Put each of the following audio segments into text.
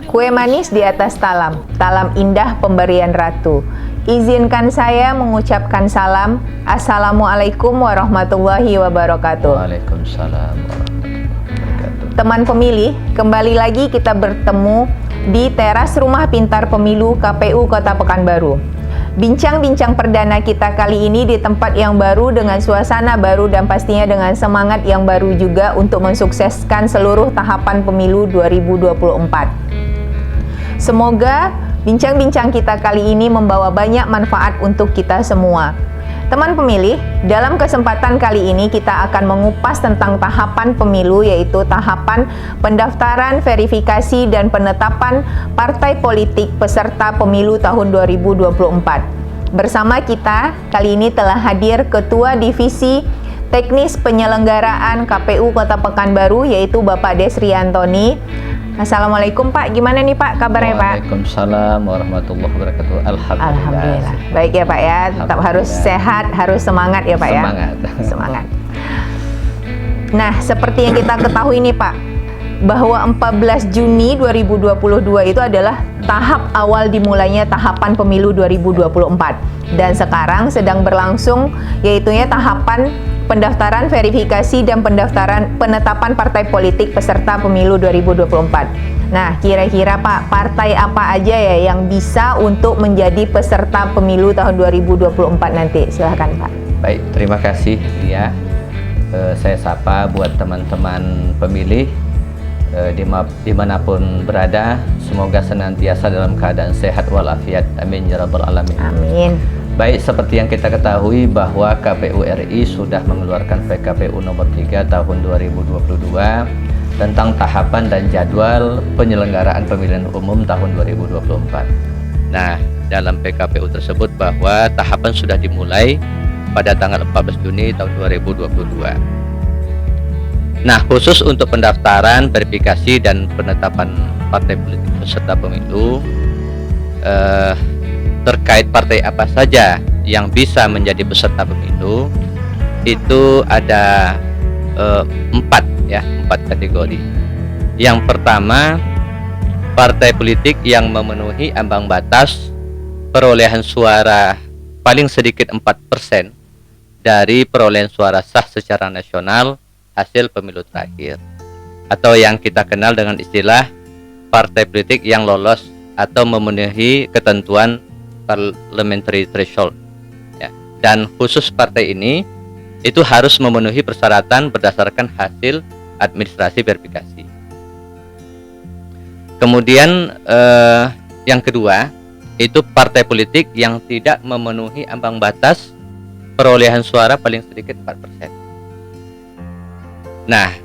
Kue manis di atas talam, talam indah pemberian ratu. Izinkan saya mengucapkan salam. Assalamualaikum warahmatullahi wabarakatuh. Waalaikumsalam warahmatullahi wabarakatuh. Teman pemilih, kembali lagi kita bertemu di teras Rumah Pintar Pemilu KPU Kota Pekanbaru. Bincang-bincang perdana kita kali ini di tempat yang baru dengan suasana baru dan pastinya dengan semangat yang baru juga untuk mensukseskan seluruh tahapan pemilu 2024. Semoga bincang-bincang kita kali ini membawa banyak manfaat untuk kita semua. Teman pemilih, dalam kesempatan kali ini kita akan mengupas tentang tahapan pemilu, yaitu tahapan pendaftaran, verifikasi, dan penetapan partai politik peserta pemilu tahun 2024. Bersama kita, kali ini telah hadir Ketua Divisi Teknis Penyelenggaraan KPU Kota Pekanbaru, yaitu Bapak Desri Antoni. Assalamualaikum Pak, gimana nih Pak kabarnya Pak? Waalaikumsalam warahmatullahi wabarakatuh. Alhamdulillah. Baik ya Pak ya, tetap harus sehat, harus semangat ya Pak ya. Semangat. Nah, seperti yang kita ketahui nih Pak, bahwa 14 Juni 2022 itu adalah tahap awal dimulainya tahapan pemilu 2024. Dan sekarang sedang berlangsung yaitunya tahapan pendaftaran, verifikasi, dan penetapan partai politik peserta pemilu 2024. Nah, kira-kira Pak, partai apa aja ya yang bisa untuk menjadi peserta pemilu tahun 2024 nanti? Silahkan Pak. Baik, terima kasih ya. Saya sapa buat teman-teman pemilih dimanapun berada, semoga senantiasa dalam keadaan sehat walafiat. Amin ya rabbal alamin. Amin. Baik, seperti yang kita ketahui bahwa KPU RI sudah mengeluarkan PKPU nomor 3 tahun 2022 tentang tahapan dan jadwal penyelenggaraan pemilihan umum tahun 2024. Nah, dalam PKPU tersebut bahwa tahapan sudah dimulai pada tanggal 14 Juni tahun 2022. Nah, khusus untuk pendaftaran, verifikasi, dan penetapan partai politik peserta pemilu, terkait partai apa saja yang bisa menjadi peserta pemilu, itu ada 4 kategori. Yang pertama, partai politik yang memenuhi ambang batas perolehan suara paling sedikit 4% dari perolehan suara sah secara nasional hasil pemilu terakhir, atau yang kita kenal dengan istilah partai politik yang lolos atau memenuhi ketentuan parliamentary threshold ya. Dan khusus partai ini itu harus memenuhi persyaratan berdasarkan hasil administrasi verifikasi. Kemudian yang kedua itu partai politik yang tidak memenuhi ambang batas perolehan suara paling sedikit 4%. Nah,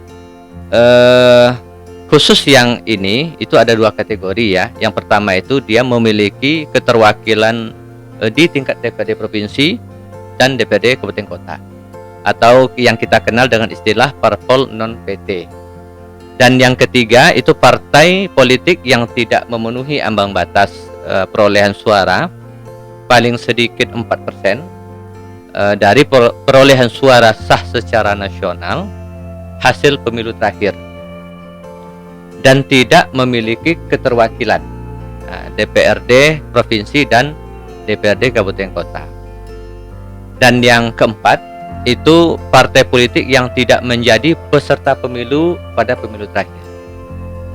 khusus yang ini itu ada 2 kategori ya. Yang pertama itu dia memiliki keterwakilan di tingkat DPRD provinsi dan DPRD kabupaten kota, atau yang kita kenal dengan istilah parpol non PT. Dan yang ketiga itu partai politik yang tidak memenuhi ambang batas perolehan suara paling sedikit 4% dari perolehan suara sah secara nasional hasil pemilu terakhir, dan tidak memiliki keterwakilan DPRD provinsi dan DPRD kabupaten kota. Dan yang keempat itu partai politik yang tidak menjadi peserta pemilu pada pemilu terakhir.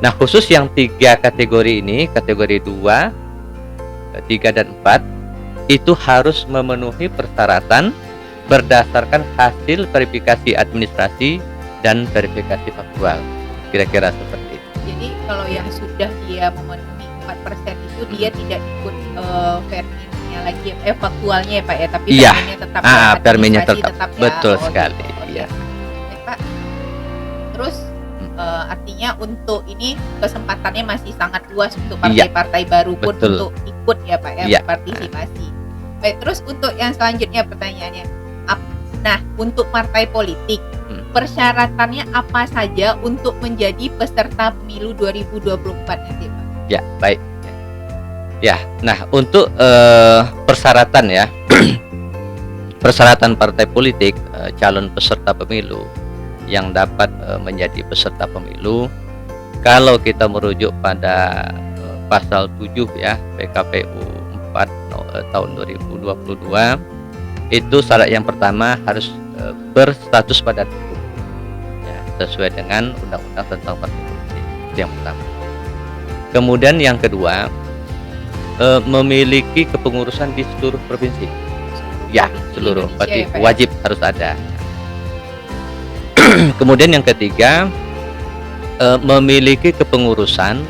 Nah, khusus yang 3 kategori ini, kategori 2, 3, dan 4 itu harus memenuhi persyaratan berdasarkan hasil verifikasi administrasi dan verifikasi faktual. Kira-kira seperti itu. Jadi kalau yang sudah dia memenuhi 4% itu dia tidak ikut verminya lagi, faktualnya ya Pak ya, tapi verminya tetap ya, verminya tetap ya. Betul sekali. Iya. Baik Pak. Terus artinya untuk ini kesempatannya masih sangat luas untuk partai-partai baru pun untuk ikut ya Pak ya, berpartisipasi. Baik, terus untuk yang selanjutnya pertanyaannya, nah untuk partai politik persyaratannya apa saja untuk menjadi peserta pemilu 2024 nanti Pak? Ya, baik. Ya, nah untuk persyaratan ya, persyaratan partai politik calon peserta pemilu yang dapat menjadi peserta pemilu Kalau kita merujuk pada pasal 7 ya PKPU 4 tahun 2022, itu syarat yang pertama harus berstatus badan hukum ya, sesuai dengan undang-undang tentang partai politik. Itu yang pertama. Kemudian yang kedua, memiliki kepengurusan di seluruh provinsi. Ya, seluruh, berarti wajib harus ada. Kemudian yang ketiga, memiliki kepengurusan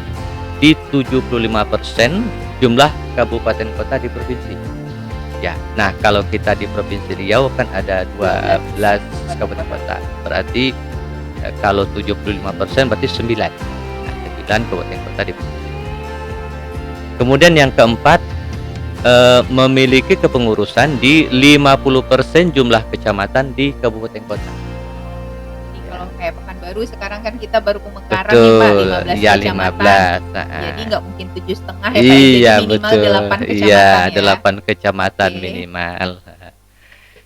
di 75% jumlah kabupaten kota di provinsi. Ya, nah kalau kita di Provinsi Riau kan ada 12 kabupaten kota. Berarti kalau 75% berarti 9. Nah, 9 kabupaten kota di provinsi. Kemudian yang keempat, memiliki kepengurusan di 50% jumlah kecamatan di kabupaten kota. Jadi kalau kayak Pekanbaru sekarang kan kita baru Pemekaran Betul, nih Pak, 15 ya kecamatan. 15. Jadi nggak mungkin 7,5 ya Pak, Iya, jadi minimal betul. 8 kecamatan Iya, ya. 8 kecamatan Oke. minimal.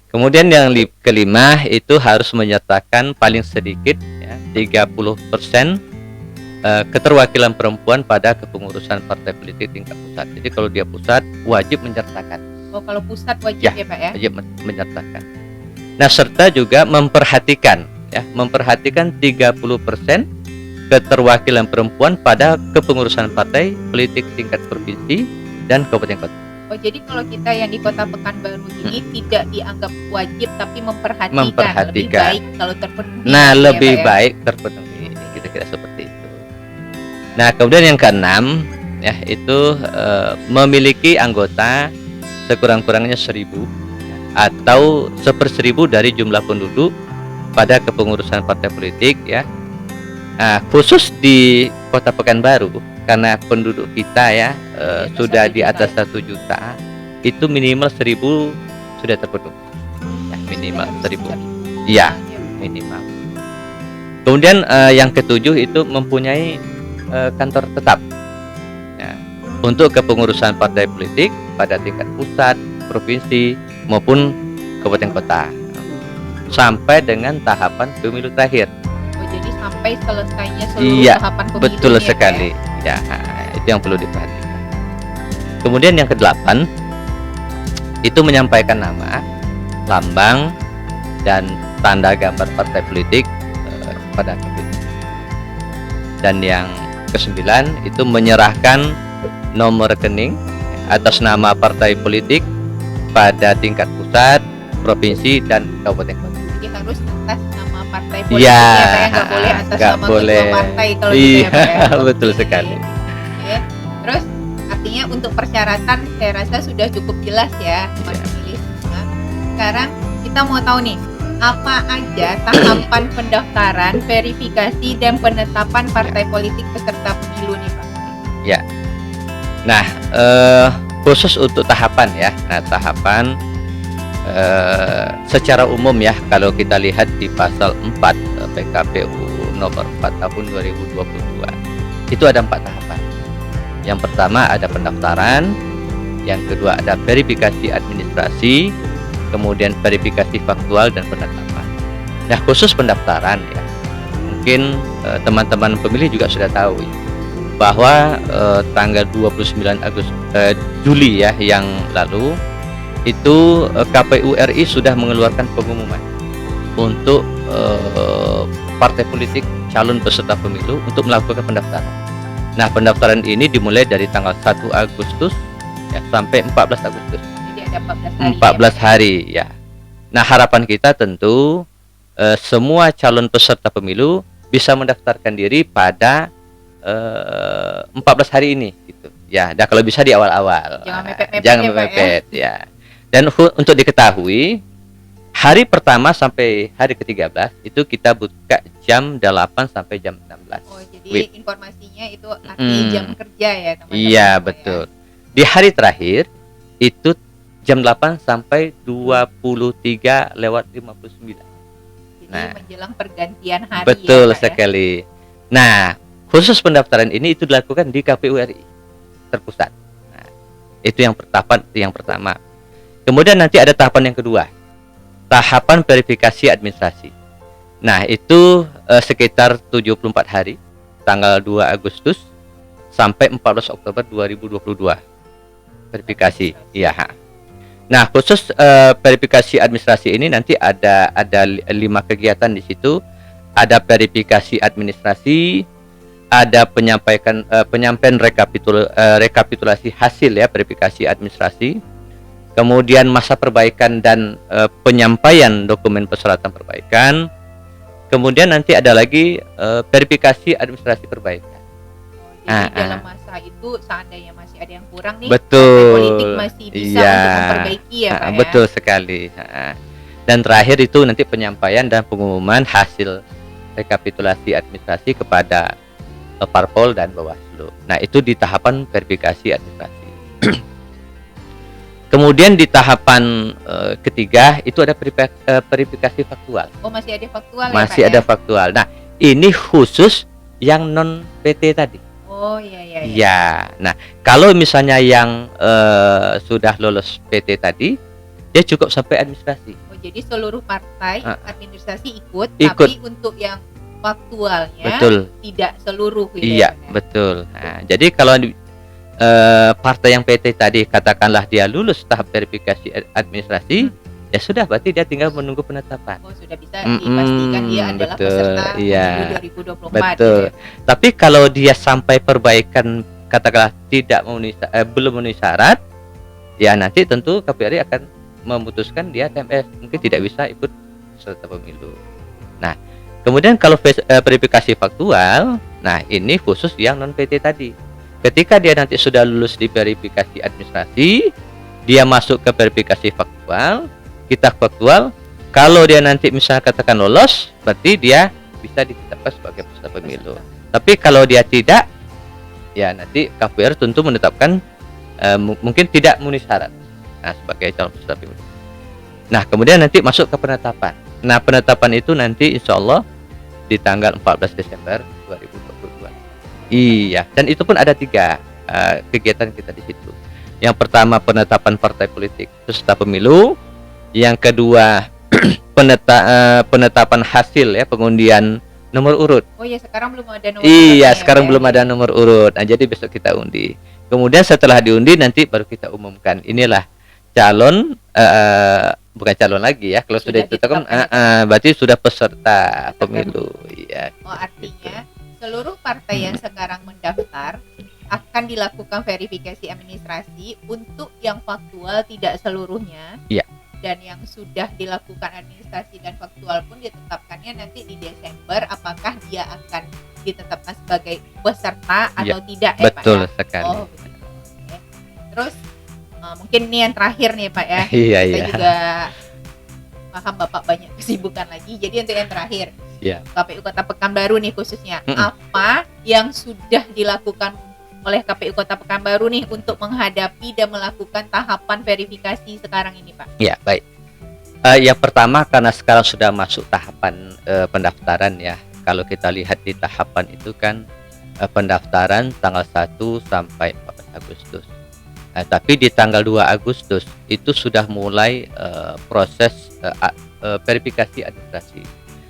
Kemudian yang kelima itu harus menyertakan paling sedikit ya, 30% keterwakilan perempuan pada kepengurusan partai politik tingkat pusat. Jadi kalau dia pusat wajib menyertakan. Oh, kalau pusat wajib Ya, ya Pak ya. Wajib menyertakan. Nah, serta juga memperhatikan 30% keterwakilan perempuan pada kepengurusan partai politik tingkat provinsi dan kabupaten kota. Oh, jadi kalau kita yang di Kota Pekanbaru ini tidak dianggap wajib tapi memperhatikan. Lebih Memperhatikan. baik kalau terpenuhi. Nah, ya, lebih Pak ya. baik terpenuhi, kira-kira seperti itu. Nah, kemudian yang keenam ya itu memiliki anggota sekurang-kurangnya 1.000 atau 1/1000 dari jumlah penduduk pada kepengurusan partai politik ya. Nah, khusus di Kota Pekanbaru karena penduduk kita ya sudah di atas 1 juta, itu minimal 1.000 sudah terpenuhi. Ya, minimal 1.000. Iya, minimal. Kemudian yang ketujuh itu mempunyai kantor tetap ya, untuk kepengurusan partai politik pada tingkat pusat, provinsi maupun kabupaten kota sampai dengan tahapan pemilu terakhir. Oh, jadi sampai selesainya seluruh Iya, tahapan pemilu. betul ya, Pak ya? sekali. Ya, itu yang perlu diperhatikan. Kemudian yang kedelapan itu menyampaikan nama, lambang, dan tanda gambar partai politik pada KPU. Dan yang ke-9 itu menyerahkan nomor rekening atas nama partai politik pada tingkat pusat, provinsi, dan kabupaten kota. Jadi harus atas nama partai politik Iya, ya Pak ya, nggak boleh atas nggak nama boleh. ketua partai kalau gitu Iya, ya Pak ya. betul Oke. sekali. Oke. Terus artinya untuk persyaratan saya rasa sudah cukup jelas ya Mas Iya. Pemilih. Nah, sekarang kita mau tahu nih apa aja tahapan pendaftaran, verifikasi, dan penetapan partai politik peserta pemilu nih Pak. Nah, khusus untuk tahapan ya. Nah, tahapan secara umum ya, kalau kita lihat di pasal 4 PKPU nomor 4 tahun 2022, itu ada 4 tahapan. Yang pertama ada pendaftaran, yang kedua ada verifikasi administrasi, kemudian verifikasi faktual dan penetapan. Nah, khusus pendaftaran ya, mungkin teman-teman pemilih juga sudah tahu ya, bahwa tanggal 29 Juli ya yang lalu itu KPU RI sudah mengeluarkan pengumuman untuk partai politik calon peserta pemilu untuk melakukan pendaftaran. Nah, pendaftaran ini dimulai dari tanggal 1 Agustus ya, sampai 14 Agustus. Jadi ada 14 hari. 14 hari ya. Nah, harapan kita tentu semua calon peserta pemilu bisa mendaftarkan diri pada 14 hari ini gitu. Ya, dan kalau bisa di awal-awal. Jangan mepet-mepet Jangan ya, Pak, mepet ya. Dan untuk diketahui, hari pertama sampai hari ke-13 itu kita buka jam 8 sampai jam 16. Oh, jadi Wih. informasinya itu artinya jam kerja ya teman-teman. Iya, semua betul. Di hari terakhir itu jam 8 sampai 23:59. Ya. Jadi Nah. menjelang pergantian hari Betul ya, Pak, ya. sekali. Nah, khusus pendaftaran ini itu dilakukan di KPU RI terpusat. Nah, itu yang pertama. Kemudian nanti ada tahapan yang kedua, tahapan verifikasi administrasi. Nah, itu sekitar 74 hari tanggal 2 Agustus sampai 14 Oktober 2022. Verifikasi. Iya. Nah, khusus verifikasi administrasi ini nanti ada 5 kegiatan di situ. Ada verifikasi administrasi, ada penyampaian rekapitulasi hasil ya verifikasi administrasi. Kemudian masa perbaikan dan penyampaian dokumen persyaratan perbaikan. Kemudian nanti ada lagi verifikasi administrasi perbaikan. Jadi dalam masa itu seandainya masih ada yang kurang nih, betul, partai politik masih bisa untuk memperbaiki ya Pak ya. Betul sekali. Dan terakhir itu nanti penyampaian dan pengumuman hasil rekapitulasi administrasi kepada Parpol dan Bawaslu. Nah, itu di tahapan verifikasi administrasi. Kemudian di tahapan ketiga itu ada verifikasi faktual. Oh, masih ada faktual masih ya Pak ada faktual. Nah, ini khusus yang non PT tadi. Oh iya. Ya, nah kalau misalnya yang sudah lolos PT tadi, dia cukup sampai administrasi. Oh, jadi seluruh partai administrasi ikut, Ikut. tapi untuk yang faktualnya Betul. tidak seluruh gitu Iya, ya. betul. Nah, jadi kalau partai yang PT tadi katakanlah dia lulus tahap verifikasi administrasi, ya sudah berarti dia tinggal menunggu penetapan. Oh, sudah bisa dipastikan dia adalah betul, peserta iya. pemilu 2024 Betul. gitu ya. Tapi kalau dia sampai perbaikan katakanlah belum memenuhi syarat, ya nanti tentu KPRI akan memutuskan dia TMS, mungkin tidak bisa ikut peserta pemilu. Nah, kemudian kalau verifikasi faktual, nah ini khusus yang non PT tadi. Ketika dia nanti sudah lulus di verifikasi administrasi, dia masuk ke verifikasi faktual. Kita faktual, kalau dia nanti misalnya katakan lolos, berarti dia bisa ditetapkan sebagai peserta pemilu. Tapi kalau dia tidak, ya nanti KPR tentu menetapkan mungkin tidak memenuhi syarat sebagai calon peserta pemilu. Nah, kemudian nanti masuk ke penetapan. Nah, penetapan itu nanti insya Allah di tanggal 14 Desember 2022. Iya, dan itu pun ada 3 kegiatan kita di situ. Yang pertama penetapan partai politik peserta pemilu. Yang kedua penetapan hasil ya pengundian nomor urut. Oh iya, sekarang belum ada nomor Iya, urut sekarang ya, belum ada nomor urut. Nah, jadi besok kita undi. Kemudian setelah diundi nanti baru kita umumkan. Inilah calon bukan calon lagi ya. Kalau sudah ditetapkan berarti sudah peserta pemilu. Iya. Oh, artinya seluruh partai yang sekarang mendaftar akan dilakukan verifikasi administrasi untuk yang faktual tidak seluruhnya. Iya. Dan yang sudah dilakukan administrasi dan faktual pun ditetapkannya nanti di Desember, apakah dia akan ditetapkan sebagai peserta atau tidak ya betul Pak ya? Sekali. Oh betul. Oke. Terus mungkin ini yang terakhir nih Pak ya. Iya. Kita juga paham Bapak banyak kesibukan lagi. Jadi untuk yang terakhir, KPU Kota Pekanbaru nih khususnya, apa yang sudah dilakukan oleh KPU Kota Pekanbaru nih untuk menghadapi dan melakukan tahapan verifikasi sekarang ini Pak? Ya, baik. Yang pertama karena sekarang sudah masuk tahapan pendaftaran ya. Kalau kita lihat di tahapan itu kan pendaftaran tanggal 1 sampai 14 Agustus. Tapi di tanggal 2 Agustus itu sudah mulai proses verifikasi administrasi.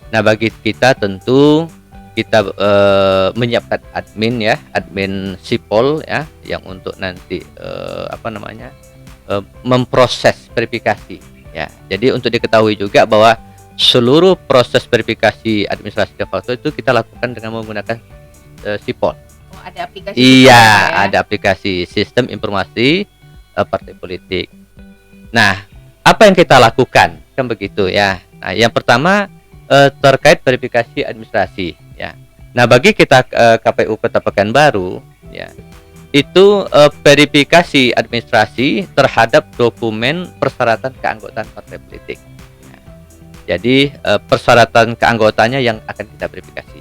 Nah, bagi kita tentu kita menyiapkan admin sipol ya, yang untuk nanti memproses verifikasi ya. Jadi untuk diketahui juga bahwa seluruh proses verifikasi administrasi de facto itu kita lakukan dengan menggunakan sipol. Oh, ada aplikasi? Iya, ada aplikasi sistem informasi partai politik. Nah, apa yang kita lakukan kan begitu ya. Nah, yang pertama terkait verifikasi administrasi ya. Nah, bagi kita KPU Kota Pekanbaru ya, itu verifikasi administrasi terhadap dokumen persyaratan keanggotaan partai politik ya. Jadi persyaratan keanggotaannya yang akan kita verifikasi.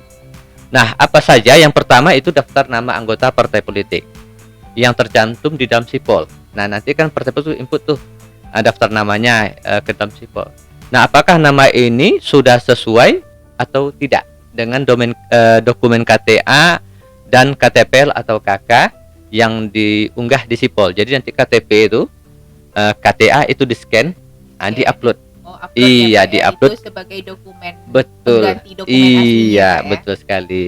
Nah, apa saja? Yang pertama itu daftar nama anggota partai politik yang tercantum di dalam sipol. Nah, nanti kan partai politik input tuh daftar namanya ke dalam sipol. Nah, apakah nama ini sudah sesuai atau tidak dengan dokumen KTA dan KTPL atau KK yang diunggah di sipol. Jadi nanti KTP itu KTA itu di-scan, di-upload. Oh, upload iya, ya, di-upload itu sebagai dokumen betul. Pengganti dokumen aslinya, iya, ya? Betul sekali.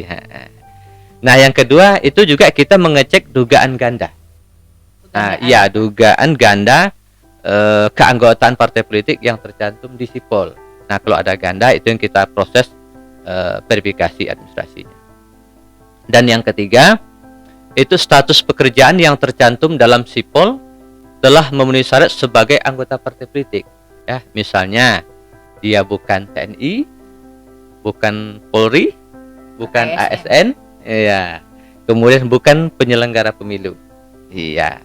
Nah, yang kedua itu juga kita mengecek dugaan ganda. Nah, ya dugaan ganda keanggotaan partai politik yang tercantum di sipol. Nah, kalau ada ganda itu yang kita proses verifikasi administrasinya. Dan yang ketiga itu status pekerjaan yang tercantum dalam sipol telah memenuhi syarat sebagai anggota partai politik. Ya, misalnya dia bukan TNI, bukan Polri, bukan ASN, ya. Kemudian bukan penyelenggara pemilu. Iya.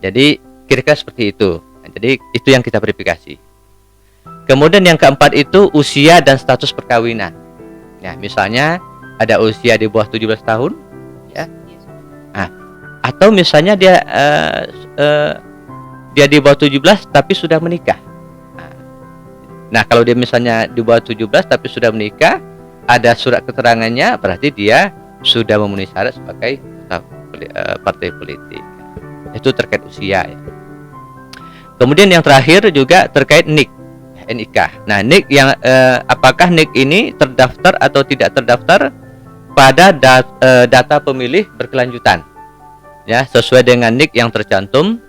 Jadi kira-kira seperti itu. Nah, jadi itu yang kita verifikasi. Kemudian yang keempat itu usia dan status perkawinan. Ya, misalnya ada usia di bawah 17 tahun, ya. Nah, atau misalnya dia di bawah 17 tapi sudah menikah. Nah, kalau dia misalnya di bawah 17 tapi sudah menikah, ada surat keterangannya, berarti dia sudah memenuhi syarat sebagai partai politik. Itu terkait usia, ya. Kemudian yang terakhir juga terkait NIK, NIK. Nah, NIK yang apakah NIK ini terdaftar atau tidak terdaftar pada data pemilih berkelanjutan, ya, sesuai dengan NIK yang tercantum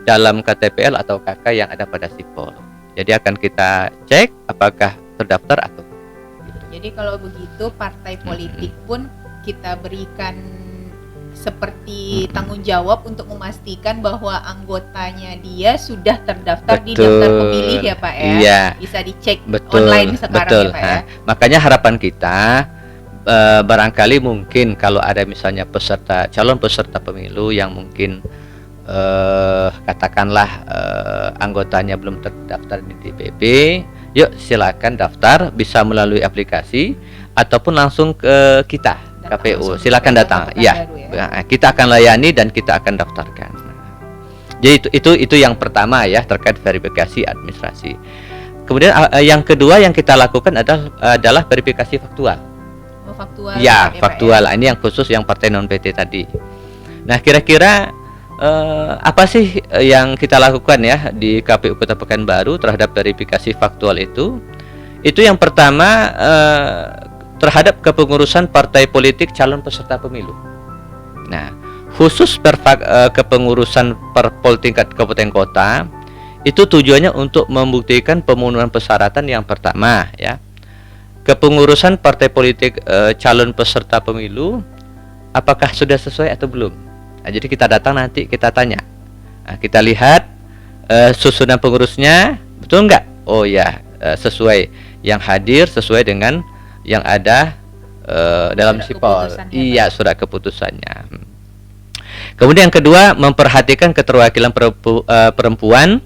dalam KTPL atau KK yang ada pada sipol. Jadi akan kita cek apakah terdaftar atau gitu. Jadi kalau begitu partai politik pun kita berikan seperti tanggung jawab untuk memastikan bahwa anggotanya dia sudah terdaftar di daftar pemilih, ya Pak, ya. Iya. Bisa dicek online sekarang, ya Pak, ya. Makanya harapan kita barangkali mungkin kalau ada misalnya calon peserta pemilu yang mungkin katakanlah anggotanya belum terdaftar di DPP, yuk silakan daftar, bisa melalui aplikasi ataupun langsung ke kita KPU, silakan datang, ya. Kita akan layani dan kita akan daftarkan. Jadi itu yang pertama, ya, terkait verifikasi administrasi. Kemudian yang kedua yang kita lakukan adalah verifikasi faktual. Faktual, ya, faktual. Ini yang khusus yang partai non PT tadi. Nah, kira-kira apa sih yang kita lakukan, ya, di KPU Kota Pekanbaru terhadap verifikasi faktual itu? Itu yang pertama terhadap kepengurusan partai politik calon peserta pemilu. Nah, khusus kepengurusan parpol tingkat kabupaten kota itu tujuannya untuk membuktikan pemenuhan persyaratan yang pertama, ya. Kepengurusan partai politik calon peserta pemilu apakah sudah sesuai atau belum? Nah, jadi kita datang nanti kita tanya. Nah, kita lihat susunan pengurusnya betul nggak? Oh ya, sesuai. Yang hadir sesuai dengan yang ada dalam sipol. Iya, surat keputusannya. Kemudian yang kedua, memperhatikan keterwakilan perempuan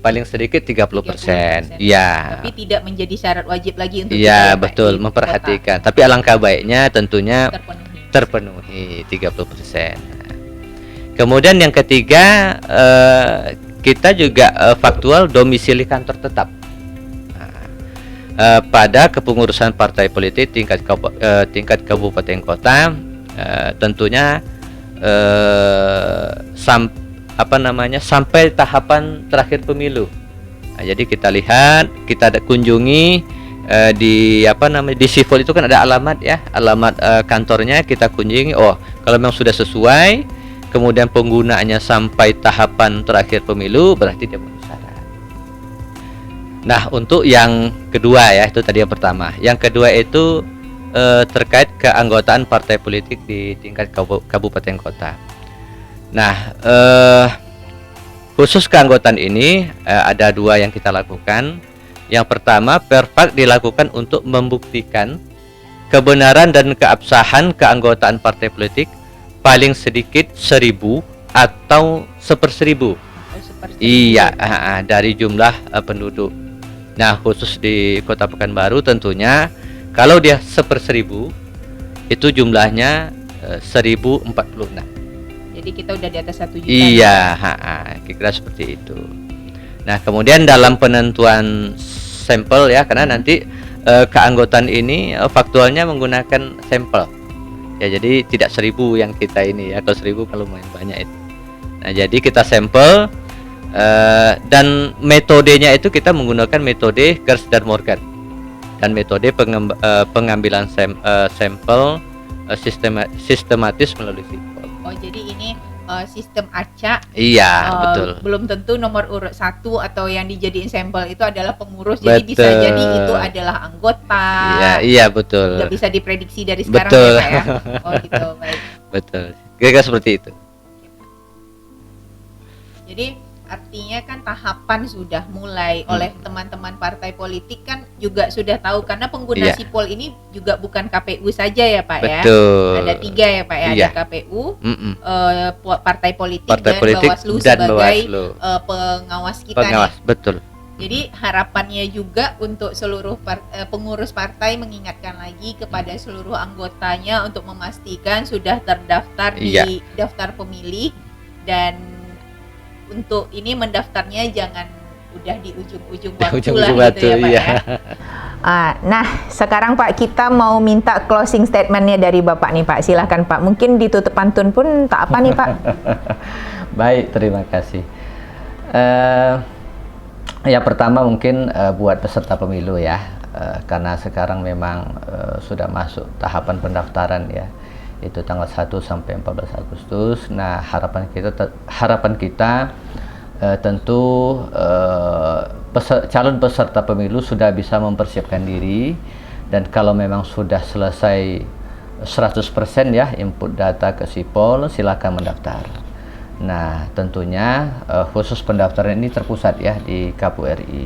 paling sedikit 30%. Iya. Tapi tidak menjadi syarat wajib lagi untuk iya, betul, memperhatikan. Tapi alangkah baiknya tentunya terpenuhi 30%. Kemudian yang ketiga, kita juga faktual domisili kantor tetap. Pada kepengurusan partai politik tingkat kabupaten kota, tentunya sampai tahapan terakhir pemilu. Nah, jadi kita lihat, kita kunjungi di sipol itu kan ada alamat, ya, alamat kantornya kita kunjungi. Oh, kalau memang sudah sesuai, kemudian penggunaannya sampai tahapan terakhir pemilu, berarti dia memenuhi syarat. Nah, untuk yang kedua, ya, itu tadi yang pertama. Yang kedua itu terkait keanggotaan partai politik di tingkat kabupaten kota. Nah, khusus keanggotaan ini ada dua yang kita lakukan. Yang pertama, perfak dilakukan untuk membuktikan kebenaran dan keabsahan keanggotaan partai politik paling sedikit 1000 atau 1/1000. Iya, dari jumlah penduduk. Nah, khusus di Kota Pekanbaru tentunya kalau dia 1/1000 itu jumlahnya 1046. Jadi kita udah di atas 1 juta. Iya, kira-kira seperti itu. Nah, kemudian dalam penentuan sampel, ya, karena nanti keanggotaan ini faktualnya menggunakan sampel. Ya, jadi tidak 1000 yang kita ini, ya. Kalau 1000 kalau main banyak itu. Nah, jadi kita sampel dan metodenya itu kita menggunakan metode Gerst dan Morgan dan metode pengambilan sampel sistematis melalui sipol. Oh, jadi ini sistem acak. Iya, betul. Belum tentu nomor urut 1 atau yang dijadiin sampel itu adalah pengurus. Jadi bisa Betul. jadi itu adalah anggota. Iya, betul. Nggak bisa diprediksi dari sekarang Betul. ya Pak ya. Oh gitu, baik. Betul. Kira-kira seperti itu. Jadi artinya kan tahapan sudah mulai oleh teman-teman partai politik kan juga sudah tahu, karena pengguna Iya. sipol ini juga bukan KPU saja ya Pak ya. Betul. Ada 3 ya Pak ya, Iya. ada KPU, Mm-mm. partai politik Partai dan politik Bawaslu dan sebagai Bawaslu. pengawas kita Pengawas, nih. betul. Jadi harapannya juga untuk seluruh pengurus partai mengingatkan lagi kepada seluruh anggotanya untuk memastikan sudah terdaftar Iya. di daftar pemilih, dan untuk ini mendaftarnya jangan udah di ujung-ujung waktu lah Ujung-ujung gitu ya Pak iya. ya. Nah sekarang Pak kita mau minta closing statementnya dari Bapak nih Pak, silahkan Pak, mungkin ditutup pantun pun tak apa nih Pak. Baik, terima kasih. Ya pertama mungkin buat peserta pemilu ya, karena sekarang memang sudah masuk tahapan pendaftaran ya, itu tanggal 1 sampai 14 Agustus. Nah harapan kita tentu calon peserta pemilu sudah bisa mempersiapkan diri, dan kalau memang sudah selesai 100% ya input data ke sipol, silakan mendaftar. Nah tentunya khusus pendaftaran ini terpusat ya di KPU RI.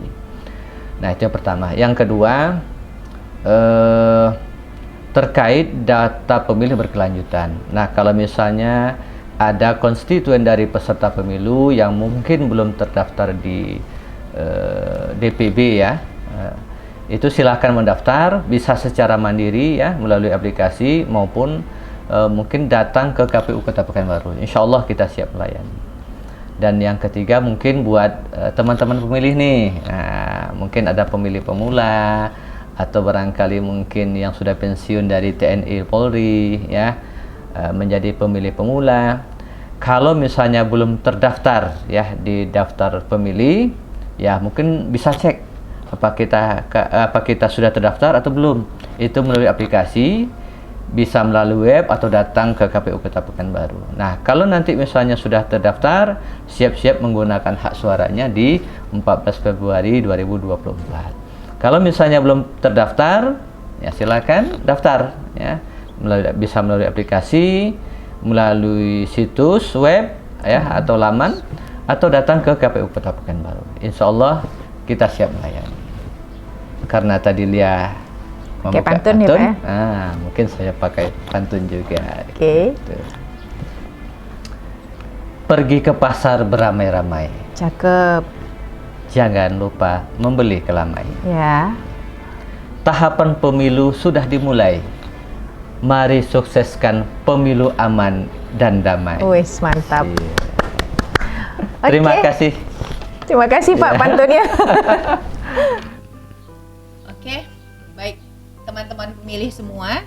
Nah itu yang pertama. Yang kedua, terkait data pemilih berkelanjutan. Nah kalau misalnya ada konstituen dari peserta pemilu yang mungkin belum terdaftar di DPB ya, itu silahkan mendaftar, bisa secara mandiri ya melalui aplikasi maupun mungkin datang ke KPU Kota Pekanbaru. Insya Allah kita siap melayani. Dan yang ketiga mungkin buat teman-teman pemilih nih, mungkin ada pemilih pemula atau barangkali mungkin yang sudah pensiun dari TNI Polri ya, menjadi pemilih pemula. Kalau misalnya belum terdaftar ya di daftar pemilih, ya mungkin bisa cek apa kita sudah terdaftar atau belum. Itu melalui aplikasi, bisa melalui web atau datang ke KPU Kota Pekanbaru. Nah, kalau nanti misalnya sudah terdaftar, siap-siap menggunakan hak suaranya di 14 Februari 2024. Kalau misalnya belum terdaftar, ya silakan daftar ya. Bisa melalui aplikasi, melalui situs web ya atau laman, atau datang ke KPU Kota Pekanbaru. Insya Allah kita siap melayani. Karena tadi Lia Pakai pantun ya Pak ya? Mungkin saya pakai pantun juga. Oke. Gitu. Pergi ke pasar beramai-ramai, Cakep. jangan lupa membeli kelamai. Ya. Tahapan pemilu sudah dimulai, mari sukseskan pemilu aman dan damai. Wes mantap. Iya. Oke. Terima kasih. Terima kasih Pak pantunnya. Oke, baik teman-teman pemilih semua,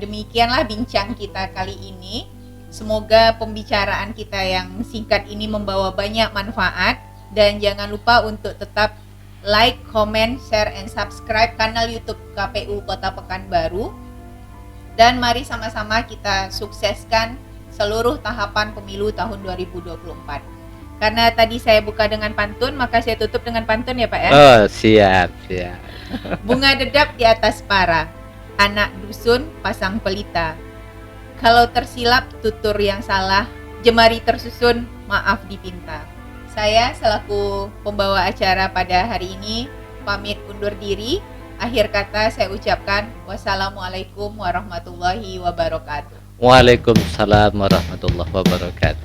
demikianlah bincang kita kali ini. Semoga pembicaraan kita yang singkat ini membawa banyak manfaat, dan jangan lupa untuk tetap like, comment, share, and subscribe kanal YouTube KPU Kota Pekanbaru. Dan mari sama-sama kita sukseskan seluruh tahapan pemilu tahun 2024. Karena tadi saya buka dengan pantun, maka saya tutup dengan pantun ya Pak ya. Oh, siap. Bunga dedap di atas para, anak dusun pasang pelita. Kalau tersilap tutur yang salah, jemari tersusun maaf dipinta. Saya selaku pembawa acara pada hari ini pamit undur diri. Akhir kata saya ucapkan wassalamualaikum warahmatullahi wabarakatuh. Waalaikumsalam warahmatullahi wabarakatuh.